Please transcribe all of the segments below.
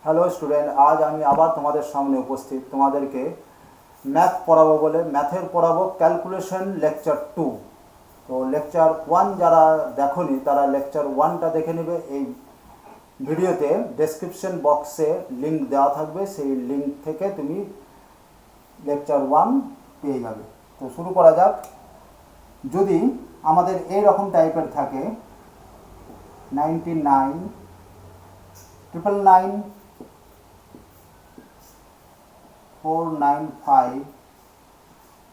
Hello student, আজ আমি আবার তোমাদের সামনে উপস্থিত। তোমাদেরকে ম্যাথ পড়াবো বলে ম্যাথের পড়াবো ক্যালকুলেশন লেকচার 2। তো লেকচার 1 যারা দেখোনি তারা লেকচার 1টা দেখে নেবে। এই ভিডিওতে ডেসক্রিপশন বক্সে লিঙ্ক দেওয়া থাকবে, সেই লিঙ্ক থেকে তুমি লেকচার 1 পেয়ে যাবে। তো শুরু করা যাক। যদি আমাদের এই রকম টাইপের থাকে 99 999 495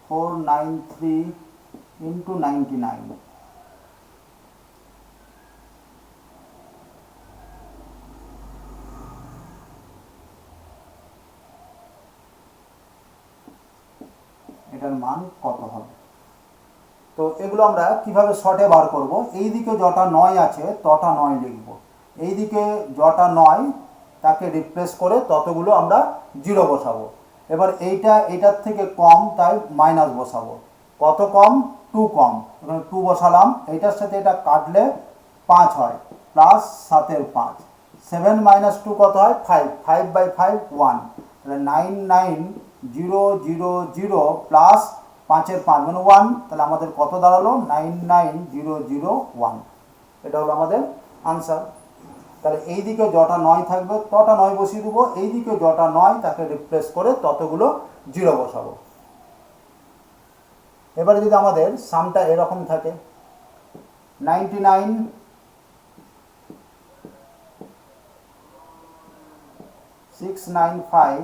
493 into 99, এটার মান কত হবে? তো এগুলো আমরা কিভাবে শর্টে বার করব? এই দিকে যটা 9 আছে তটা 9 লিখব, এই দিকে যটা 9 তাকে রিপ্লেস করে ততগুলো আমরা জিরো বসাবো। এবার এইটার থেকে কম, তাই মাইনাস বসাবো। কত কম? 2 কম, এখানে 2 বসালাম। এইটার সাথে এটা কাটলে 5 হয়, প্লাস 7-এর 5, 7 মাইনাস 2 কত হয়? 5, 5/5 1, তাহলে 99000 প্লাস 5-এর 5 মানে 1, তাহলে আমাদের কত দাঁড়ালো? 99001। এটা হলো আমাদের আনসার। তাহলে এই দিকে যটা 9 থাকবে তটা 9 বসিয়ে দেবো, এই দিকে যটা 9 তাকে রিপ্লেস করে ততগুলো জিরো বসাবো। এবারে যদি আমাদের সামটা এরকম থাকে 99 695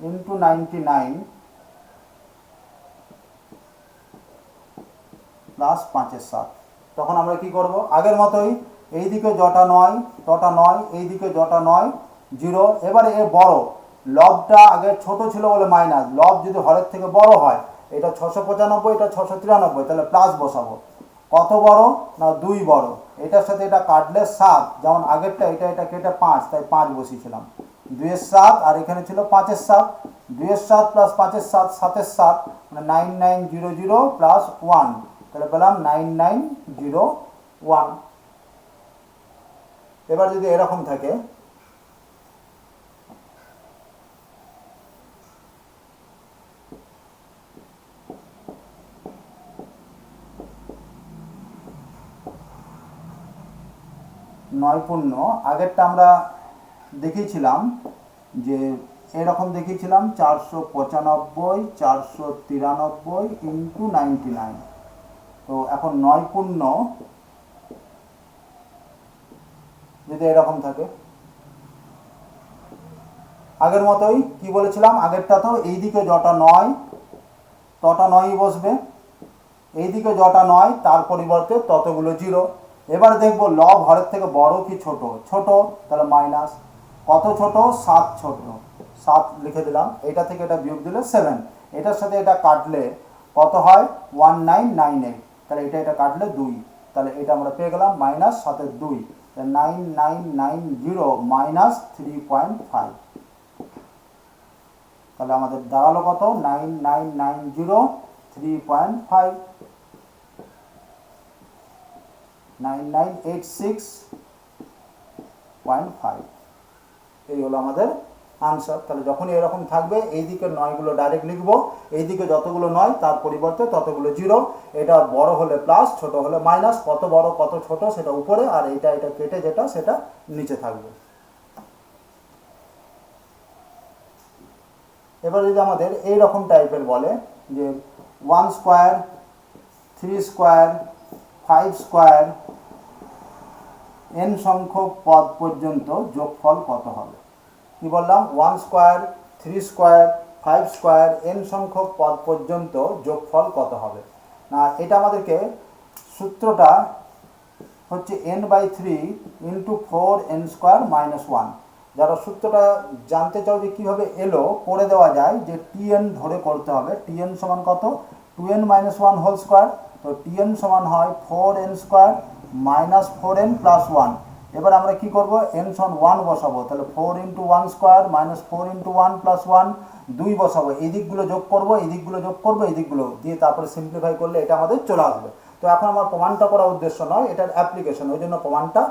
into 99 প্লাস 5-এর 7, তখন আমরা কি করব? আগের মতোই এই দিকে যটা 9 তটা 9, এই দিকে যটা 9 জিরো। এবারে এ বড় লবটা আগে ছোট ছিল বলে মাইনাস, লব যদি হরের থেকে বড় হয়, এটা 695, এটা 693, তাহলে প্লাস বসাবো। কত বড়? না 2 বড়। এটার সাথে এটা কাটলে 7, যেমন আগেরটা এটা কেটে 5, তাই 5 বসিয়েছিলাম। 2-এর 7 আর এখানে ছিল 5-এর 7, 2-এর 7 প্লাস 5-এর 7, 7-এর 7 মানে 9900 প্লাস 1, তাহলে পেলাম 9901। এবার যদি এরকম থাকে 9 আগেরটা আমরা দেখিয়েছিলাম যে এরকম দেখিয়েছিলাম 495 493 ইন্টু 99। তো এখন 9 যদি এরকম থাকে, আগের মতোই কি বলেছিলাম, আগেরটা তো এই দিকে যটা 9 তটা 9 বসবে, এই দিকে যটা 9 তার পরিবর্তে ততগুলো জিরো। এবার দেখব লব হরের থেকে বড় কি ছোট? ছোট, তাহলে মাইনাস। কত ছোট? 7 ছোট, 7 লিখে দিলাম। এটা থেকে এটা বিয়োগ দিলে 7, এটার সাথে এটা কাটলে কত হয়? 1998, তাহলে এটা কাটলে 2, তাহলে এটা আমরা পেয়ে গেলাম মাইনাস 7-এর 2, 9990 মাইনাস 3.5, তাহলে আমাদের দাঁড়ালো কত? 9990 3.5, 9986.5। এই হলো আমাদের আনসার। তাহলে যখন এরকম থাকবে এই দিকের 9গুলো ডাইরেক্ট লিখবো, এই দিকে যতগুলো 9 তার পরিবর্তে ততগুলো জিরো। এটা বড় হলে প্লাস, ছোট হলে মাইনাস। কত বড় কত ছোট সেটা উপরে, আর এটা কেটে যেটা সেটা নিচে থাকবে। এবার যদি আমাদের এই রকম টাইপের বলে যে 1 স্কোয়ার 3 স্কোয়ার 5 স্কোয়ার n সংখ্যক পদ পর্যন্ত যোগফল কত হবে? কি বললাম? 1 স্কোয়ার 3 স্কোয়ার 5 স্কোয়ার n সংখ্যক পদ পর্যন্ত যোগফল কত হবে? না, এটা আমাদেরকে সূত্রটা হচ্ছে n/3 into 4n square minus 1। যারা সূত্রটা জানতে চাও যে কীভাবে এলো, করে দেওয়া যায় যে tn ধরে করতে হবে। tn সমান কত? 2n minus 1 whole square. তো tn সমান হয় 4n square minus 4n plus 1। এবার আমরা কি করব? n সমান 1 বসাবো, তাহলে 4 into 1 square minus 4 into 1 plus 1, 2 বসাবো। এই দিকগুলো যোগ করবো, এই দিকগুলো যোগ করবো, এই দিকগুলো দিয়ে তারপরে সিম্পলিফাই করলে এটা আমাদের চলে আসবে। তো এখন আমার প্রমাণটা করার উদ্দেশ্য নয়, এটার অ্যাপ্লিকেশন, ওই জন্য প্রমাণটা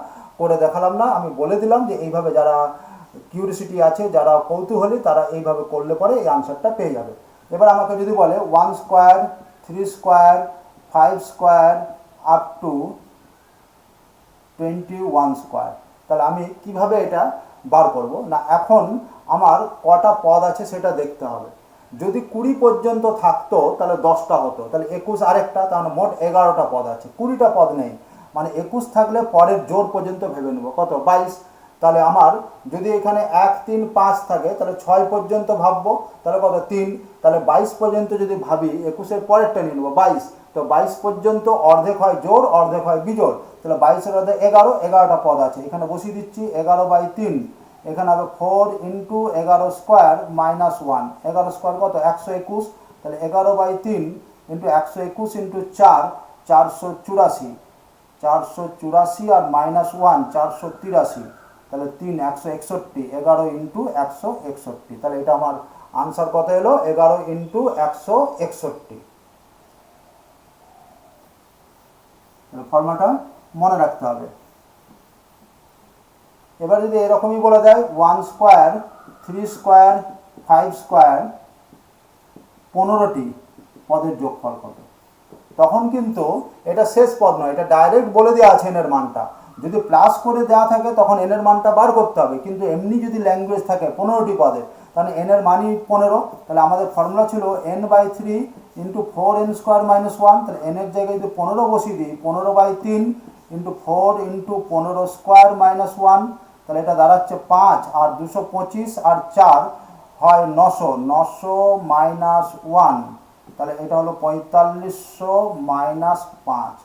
করে দেখালাম না। আমি বলে দিলাম যে এইভাবে যারা কিউরিসিটি আছে, যারা কৌতূহলী, তারা এইভাবে করলে পরে এই আনসারটা পেয়ে যাবে। এবার আমাকে যদি বলে 1 square 3 square 5 square up to 21 square, তাহলে আমি কিভাবে এটা বার করব? না, এখন আমার কটা পদ আছে সেটা দেখতে হবে। যদি 20 পর্যন্ত থাকতো তাহলে 10টা হতো, তাহলে 21 আরেকটা, তাহলে মোট 11টা পদ আছে। 20টা পদ নেই, মানে 21 থাকলে পরের জোর পর্যন্ত ভেবে নেব কত, 22। তাহলে আমার যদি এখানে 1 3 5 থাকে তাহলে 6 পর্যন্ত ভাববো, তাহলে কত 3, তাহলে 22 পর্যন্ত যদি ভাবি 21-এর পরেরটা নিয়ে নেবো 22। তো 22 পর্যন্ত অর্ধেক হয় জোর, অর্ধেক হয় বিজোড়, তাহলে 22-এর অর্ধেক 11, 11টা পদ আছে, এখানে বসিয়ে দিচ্ছি 11/3। এখানে হবে 4 × 11 স্কোয়ার মাইনাস 1, 11 স্কোয়ার কত 121, তাহলে 11/3 × 121 × 4 484, 484 আর মাইনাস 1 483, তাহলে 3 161, 11 × 161, তাহলে এটা আমার আনসার কত এলো 11 × 161। ফর্মুলাটা মনে রাখতে হবে। এবার যদি এরকমই বলে দেয় 1 স্কোয়ার 3 স্কোয়ার 5 স্কোয়ার 15টি পদের যোগফল কত, তখন কিন্তু এটা শেষ পদ নয়, এটা ডাইরেক্ট বলে দেওয়া আছে এনের মানটা। যদি প্লাস করে দেওয়া থাকে তখন এনের মানটা বার করতে হবে, কিন্তু এমনি যদি ল্যাঙ্গুয়েজ থাকে 15টি পদে, তাহলে এনের মানই 15। তাহলে আমাদের ফর্মুলা ছিল n/3 × 4n² - 1, তাহলে এনের জায়গায় যদি 15 বসিয়ে দিই 15/3 × 4 × 15² - 1, তাহলে এটা দাঁড়াচ্ছে 5 আর 225 আর 4 হয় 900, 900 - 1, তাহলে এটা হলো 4500 - 5,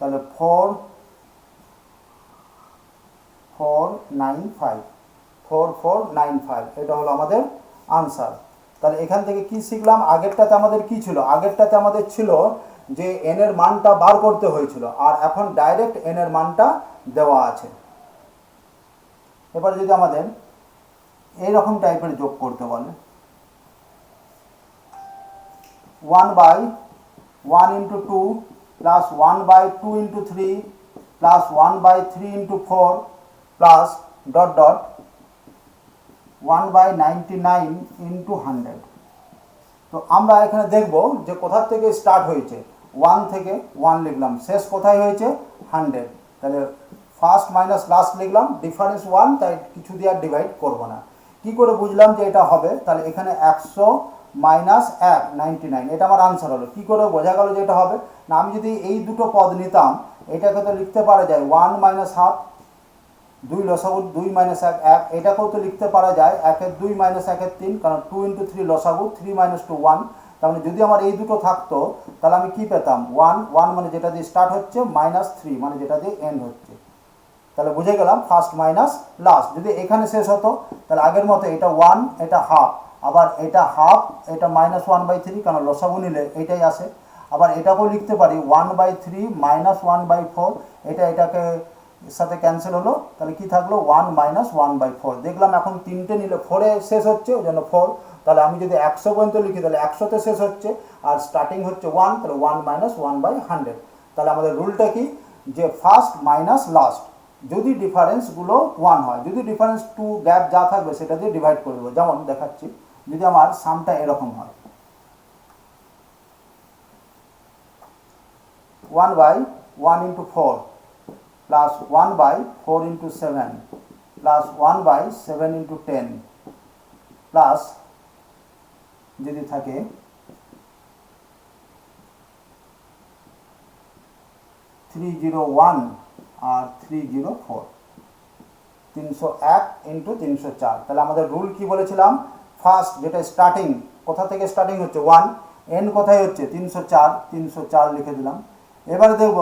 তাহলে 4495, এটা হলো আমাদের আনসার। তাহলে এখান থেকে কি শিখলাম? আগেরটাতে আমাদের কি ছিল? আগেরটাতে আমাদের ছিল যে এন এর মানটা বার করতে হয়েছিল, আর এখন ডাইরেক্ট এন এর মানটা দেওয়া আছে। এবার যদি আমাদের এইরকম টাইপের যোগ করতে বলে 1/1 × 2 plus 1/2 × 3 plus 1/3 × 4 plus dot dot 1/99 × 100। তো আমরা এখানে দেখব যে কোথা থেকে স্টার্ট হয়েছে, 1 থেকে 1 লিখলাম, শেষ কোথায় হয়েছে 100, তাহলে ফার্স্ট মাইনাস লাস্ট লিখলাম, ডিফারেন্স 1, তাই কিছু দিয়ে আর ডিভাইড করবো না। কি করে বুঝলাম যে এটা হবে? তাহলে এখানে 100 - 1 99, এটা আমার আনসার হলো। কি করে বোঝা গেল যে এটা হবে? না, আমি যদি এই দুটো পদ নিতাম, এটাকে তো লিখতে পারা যায় 1 - 1/2, 2 লসাগু 2 - 1 1, এটাকেও তো লিখতে পারা যায় 1 2 - 1 3, কারণ 2 × 3 লসাগু, 3 - 2 1। তার মানে যদি আমার এই দুটো থাকতো তাহলে আমি কি পেতাম 1 1 মানে যেটা দিয়ে স্টার্ট হচ্ছে, -3 মানে যেটা দিয়ে এন্ড হচ্ছে। তাহলে বুঝে গেলাম ফার্স্ট মাইনাস লাস্ট। যদি এখানে শেষ হতো তাহলে আগের মতো এটা 1, এটা হাফ, আবার এটা হাফ, এটা -1/3, কারণ লসাগু নিলে এইটাই আসে। আবার এটাকেও লিখতে পারি 1/3 - 1/4, এটাকে সাথে ক্যান্সেল হলো, তাহলে কি থাকলো 1 - 1/4। দেখলাম এখন তিনটে নিলে 4-এ শেষ হচ্ছে, ওই জন্য 4। তাহলে আমি যদি 100 পর্যন্ত লিখি তাহলে 100-তে শেষ হচ্ছে, আর স্টার্টিং হচ্ছে 1, তাহলে 1 - 1/100। তাহলে আমাদের রুলটা কি, যে ফার্স্ট মাইনাস লাস্ট, যদি ডিফারেন্সগুলো 1 হয়, যদি ডিফারেন্স 2 গ্যাপ যা থাকবে সেটা দিয়ে ডিভাইড করে দেবো। যেমন দেখাচ্ছি, যদি আমার সামটা এরকম হয় 1/1 × 4 প্লাস 1/4 × 7 প্লাস 1/7 × 10 প্লাস যদি থাকে 301 আর 304, 301 × 304। তাহলে আমাদের রুল কি বলেছিলাম? ফার্স্ট যেটা স্টার্টিং, কোথা থেকে স্টার্টিং হচ্ছে 1, এন কোথায় হচ্ছে 304, 304 লিখে দিলাম। এবারে দেখবো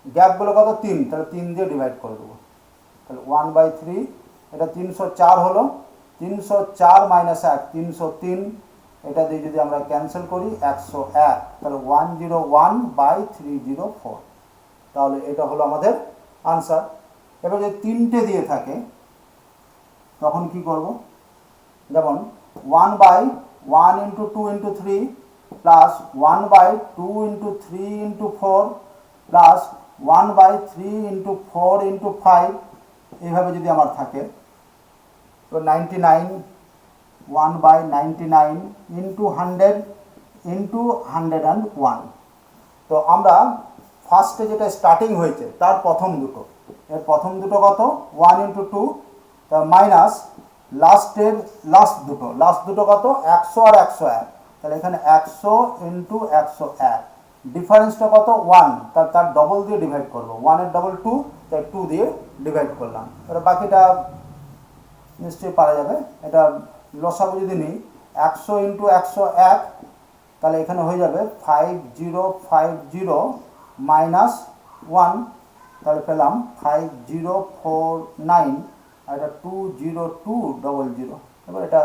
গ্যাপগুলো কত 3, তাহলে 3 দিয়ে ডিভাইড করে দেবো, তাহলে 1/3, এটা 304 হলো, 304 - 1 303, এটা দিয়ে যদি আমরা ক্যান্সেল করি 101, তাহলে 101/304, তাহলে এটা হলো আমাদের আনসার। এবার যদি 3টে দিয়ে থাকে তখন কি করব? যেমন 1/1 × 2 × 3 প্লাস 1/2 × 3 × 4 প্লাস 1/3 × 4 × 5, এইভাবে যদি আমার থাকে তো 99 1/99 ইন্টু 100 ইন্টু 101। তো আমরা ফার্স্টে যেটা স্টার্টিং হয়েছে তার প্রথম দুটো, এর প্রথম দুটো কত 1 ইন্টু 2, তার মাইনাস লাস্ট দুটো কত 100 আর 101, তাহলে এখানে 100 ইন্টু 101, ডিফারেন্সটা কত 1, তার ডবল দিয়ে ডিভাইড করবো, 1 এর ডবল 2, তাই 2 দিয়ে ডিভাইড করলাম। এবার বাকিটা নিশ্চয়ই পারা যাবে। এটা লসাগু যদি নিই 100 ইন্টু 101, তাহলে এখানে হয়ে যাবে 5050 মাইনাস 1, তাহলে পেলাম 5049, আর এটা 20200। এবার এটা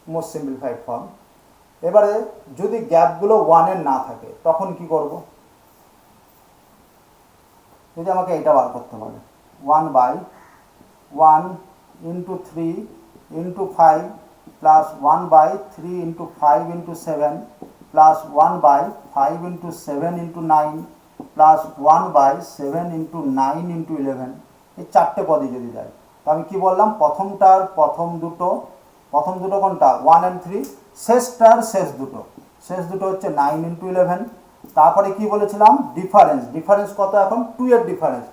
মোস্ট সিম্পলিফাইড ফর্ম। এবারে যদি গ্যাপগুলো 1-এর না থাকে তখন কি করব? যদি আমাকে এটা বার করতে বলে 1/1 into 3 into 5 plus 1/3 into 5 into 7 plus 1/5 into 7 into 9 plus 1/7 into 9 into 11, এই চারটে পদে যদি যায়, তো আমি কি বললাম প্রথমটার প্রথম দুটো কোনটা 1 and 3, শেষটার শেষ দুটো হচ্ছে 9 ইন্টু 11। তারপরে কি বলেছিলাম ডিফারেন্স কত এখন 2 এর ডিফারেন্স,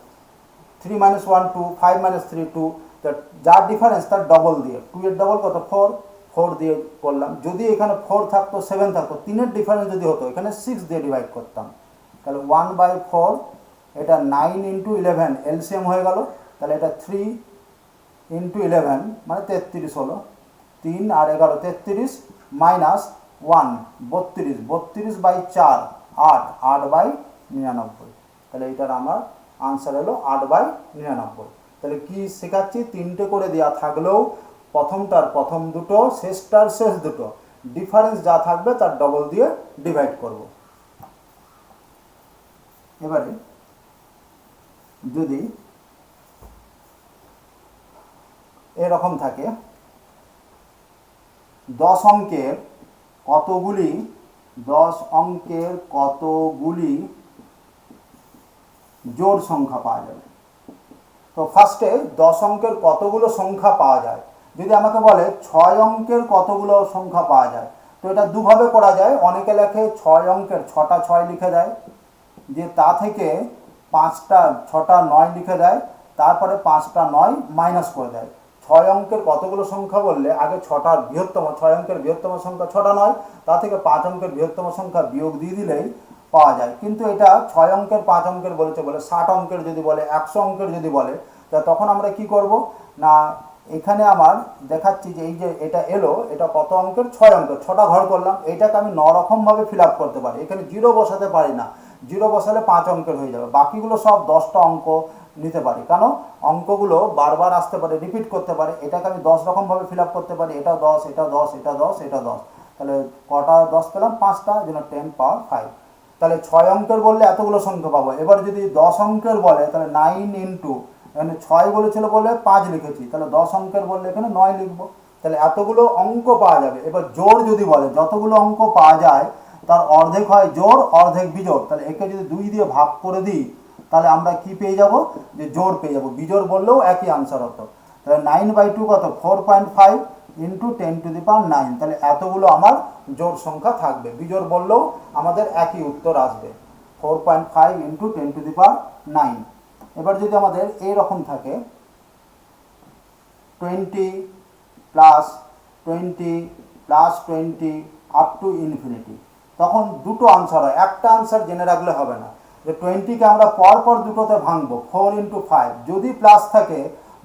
3 - 1 2, 5 - 3 2, যার ডিফারেন্স তার ডবল দিয়ে, 2 এর ডবল কত 4 দিয়ে করলাম। যদি এখানে 4 থাকতো 7 থাকতো, 3-এর ডিফারেন্স যদি হতো এখানে 6 দিয়ে ডিভাইড করতাম, তাহলে 1/4, এটা 9 ইন্টু 11 এলসিএম হয়ে গেল, তাহলে এটা 3 ইন্টু 11 মানে 33 হলো, 3 আর 11 33 মাইনাস 1 32/4 8/99, তাহলে এটার আমার আনসার হলো 8/99। তাহলে কি শেখাচ্ছি, তিনটে করে দেওয়া থাকলেও প্রথমটার প্রথম দুটো, শেষটার শেষ দুটো, ডিফারেন্স যা থাকবে তার ডবল দিয়ে ডিভাইড করব। এবারে যদি এরকম থাকে 10 অঙ্কের কতগুলি জোড় সংখ্যা পাওয়া যাবে। তো ফার্স্টে 10 অঙ্কের কতগুলো সংখ্যা পাওয়া যায়, যদি আমাকে বলে 6 অঙ্কের কতগুলো সংখ্যা পাওয়া যায়, তো এটা দুভাবে করা যায়। অনেকে লেখে 6 অঙ্কের 6টা 6 লিখে দেয়, যে তা থেকে 6টা 9 লিখে দেয়, তারপরে 5টা 9 মাইনাস করে দেয়। 6 অঙ্কের কতগুলো সংখ্যা বললে আগে 6 অঙ্কের বৃহত্তম সংখ্যা 6টা 9, তা থেকে 5 অঙ্কের বৃহত্তম সংখ্যা বিয়োগ দিয়ে দিলেই পাওয়া যায়। কিন্তু এটা 6 অঙ্কের 5 অঙ্কের বলে 60 অঙ্কের যদি বলে, 100 অঙ্কের যদি বলে, তা তখন আমরা কি করব না, এখানে আমার দেখাচ্ছি যে এই যে এটা এলো, এটা কত অঙ্কের 6 অঙ্কের, 6টা ঘর করলাম, এইটাকে আমি 9 রকমভাবে ফিল আপ করতে পারি। এখানে 0 বসাতে পারি না, 0 বসালে 5 অঙ্কের হয়ে যাবে, বাকিগুলো সব 10টা অঙ্ক নিতে পারি, কারণ অঙ্কগুলো বারবার আসতে পারে, রিপিট করতে পারে। এটাকে আমি 10 রকমভাবে ফিল আপ করতে পারি, এটা 10, এটা 10, এটা 10, এটা 10, তাহলে কটা 10 পেলাম 5টা, যেন 10 পাওয়ার 5। তাহলে 6 অঙ্কের বললে এতগুলো সংখ্যা পাবো। এবার যদি 10 অঙ্কের বলে, তাহলে 9 ইন্টু, এখানে 6 বলেছিল বলে 5 লিখেছি, তাহলে 10 অঙ্কের বললে এখানে 9 লিখবো, তাহলে এতগুলো অঙ্ক পাওয়া যাবে। এবার জোড় যদি বলে, যতগুলো অঙ্ক পাওয়া যায় তার অর্ধেক হয় জোড়, অর্ধেক বিজোড়, তাহলে একে যদি 2 দিয়ে ভাগ করে দিই, তাহলে আমরা কি পেয়ে যাব, যে জোড় পেয়ে যাব। বিজোড় বললেও একই আনসার হতো। তাহলে 9/2 কত 4.5 ইন্টু 10⁹, তাহলে এতগুলো আমার জোড় সংখ্যা থাকবে। বিজোড় বললেও আমাদের একই উত্তর আসবে, 4.5 ইন্টু 10⁹। এবার যদি আমাদের এইরকম থাকে 20 plus 20 plus 20 up to infinity, তখন দুটো আনসার হয়, একটা আনসার জেনে রাখলে হবে না, যে 20কে আমরা পরপর দুটোতে ভাঙবো, 4 ইন্টু 5, যদি প্লাস থাকে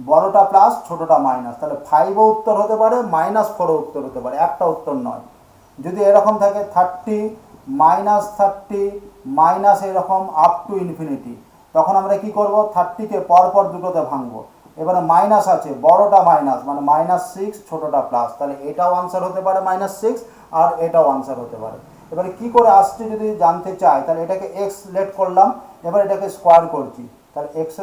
বড়টা প্লাস ছোটটা মাইনাস, তাহলে 5ও উত্তর হতে পারে, -4ও উত্তর হতে পারে, একটা উত্তর নয়। যদি এরকম থাকে 30 -30 মাইনাস এরকম আপ টু ইনফিনিটি, তখন আমরা কি করব, 30কে পরপর দুটোতে ভাঙবো। এবারে মাইনাস আছে, বড়টা মাইনাস মানে -6, ছোটটা প্লাস, তাহলে এটাও আনসার হতে পারে -6, আর এটাও আনসার হতে পারে। এবারে কি করে আসছে যদি জানতে চাই, তাহলে এটাকে x লেট করলাম, এবার এটাকে স্কোয়ার করছি, তাহলে x²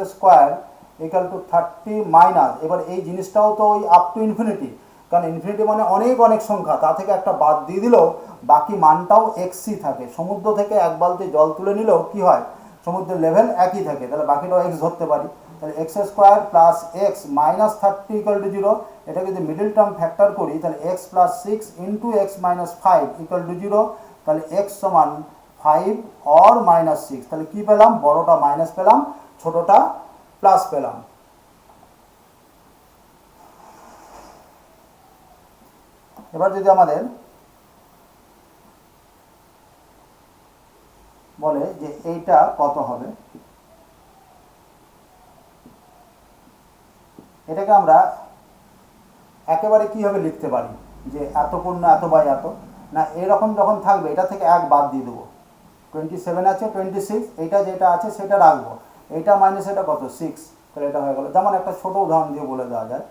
= 30 মাইনাস, এবার এই জিনিসটাও তো ওই আপ টু ইনফিনিটি, কারণ ইনফিনিটি মানে অনেক সংখ্যা, তা থেকে একটা বাদ দিয়ে দিলেও বাকি মানটাও xই থাকে। সমুদ্র থেকে এক বালতি জল তুলে নিলেও কি হয়, সমুদ্রের লেভেল একই থাকে, তাহলে বাকিটাও এক্স ধরতে পারি। তাহলে x square plus x minus 30 equal to 0, এটাকে যদি মিডল টার্ম ফ্যাক্টর করি তাহলে x plus 6 into x minus 5 equal to 0, তাহলে এক্স সমান 5 অর মাইনাস 6। তাহলে কী পেলাম, বড়টা মাইনাস পেলাম, ছোটটা প্লাস পেলাম। এবার যদি আমাদের বলে যে এইটা কত হবে, এটাকে আমরা একেবারে কীভাবে লিখতে পারি যে এত পূর্ণ এত বাই এত, না এরকম যখন থাকবে এটা থেকে এক বাদ দিয়ে দেবো। 27 আছে 26, এইটা যেটা আছে সেটা রাখবো, এইটা মাইনাস এটা কত 6, তাহলে এটা হয়ে গেলো। যেমন একটা ছোট উদাহরণ দিয়ে বলে দেওয়া যায়,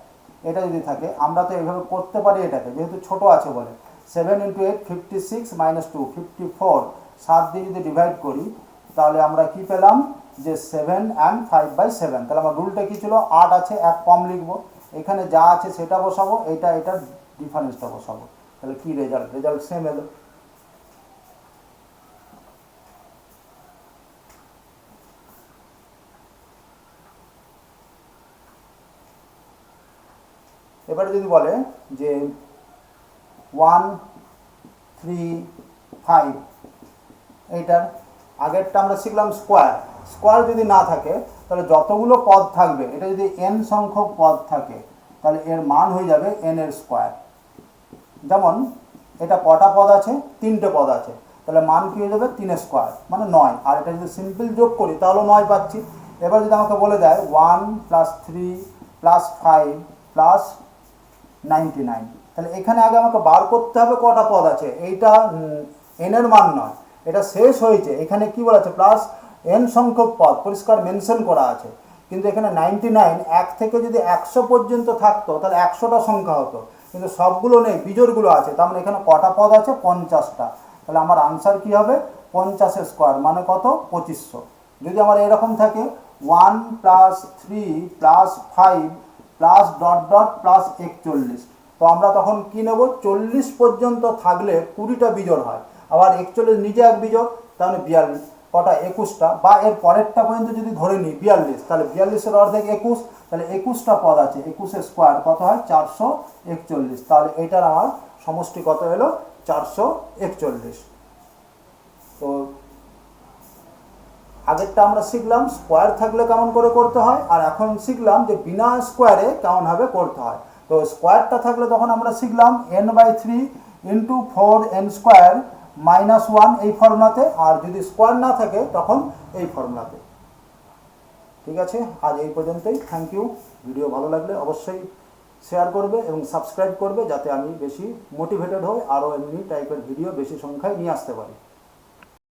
এটা যদি থাকে আমরা তো এইভাবে করতে পারি, এটাকে যেহেতু ছোট আছে বলে 7 × 8 56 - 2 54, 7 দিয়ে যদি ডিভাইড করি তাহলে আমরা কি পেলাম যে 7 and 5/7। তাহলে আমার রুলটা কী ছিল, 8 আছে 1 কম লিখবো, এখানে যা আছে সেটা বসাবো, এটার ডিফারেন্সটা বসাবো, তাহলে কি রেজাল্ট সেম এলো। এবারে যদি বলে যে 1 3 5, এইটার আগেরটা আমরা শিখলাম স্কোয়ার যদি না থাকে তাহলে যতগুলো পদ থাকবে, এটা যদি n সংখ্যক পদ থাকে তাহলে এর মান হয়ে যাবে n এর স্কোয়ার। যেমন এটা কটা পদ আছে, 3টে পদ আছে, তাহলে মান কী হয়ে যাবে 3 স্কোয়ার মানে 9, আর এটা যদি সিম্পল যোগ করি তাহলে 9 পাচ্ছি। এবার যদি আমাকে বলে দেয় 1 + 3 + 5 + 99, তাহলে এখানে আগে আমাকে বার করতে হবে কটা পদ আছে, এইটা n এর মান নয়, এটা শেষ হয়েছে, এখানে কি বলা আছে প্লাস n সংখ্যক পদ পরিষ্কার মেনশন করা আছে, কিন্তু এখানে 99 1 থেকে যদি 100 পর্যন্ত থাকতো তাহলে 100টা সংখ্যা হতো, কিন্তু সবগুলো নেই, বিজোড়গুলো আছে, তার মানে এখানে কটা পদ আছে 50টা। তাহলে আমার আনসার কি হবে 50 স্কোয়ার মানে কত 2500। যদি আমার এরকম থাকে 1 + 3 + 5 +... +41, তো আমরা তখন কি নেব, 40 পর্যন্ত থাকলে 20টা বিজোড় হয়, আবার 41 নিজে এক বিজোড়, তাহলে 42, কটা 21টা, বা এর পরেরটা পর্যন্ত যদি ধরে নিই 42, তাহলে 42-এর অর্ধেক 21, তাহলে 21টা পদ আছে, 21 স্কোয়ার কত হয় 441, তাহলে এইটার আমার সমষ্টি কত হলো 441। তো আগেরটা আমরা শিখলাম স্কোয়ার থাকলে কেমন করে করতে হয়, আর এখন শিখলাম যে বিনা স্কোয়ারে কেমনভাবে করতে হয়। তো স্কোয়ারটা থাকলে তখন আমরা শিখলাম n/3 × 4n² - 1 এই ফর্মুলাতে, আর যদি স্কোয়ার না থাকে তখন এই ফর্মুলাতে। ঠিক আছে, আজ এই পর্যন্তই। Thank you. ভিডিও ভালো লাগলে অবশ্যই শেয়ার করবে এবং সাবস্ক্রাইব করবে, যাতে আমি বেশি মোটিভেটেড হই, আরও এমনি টাইপের ভিডিও বেশি সংখ্যায় নিয়ে আসতে পারি।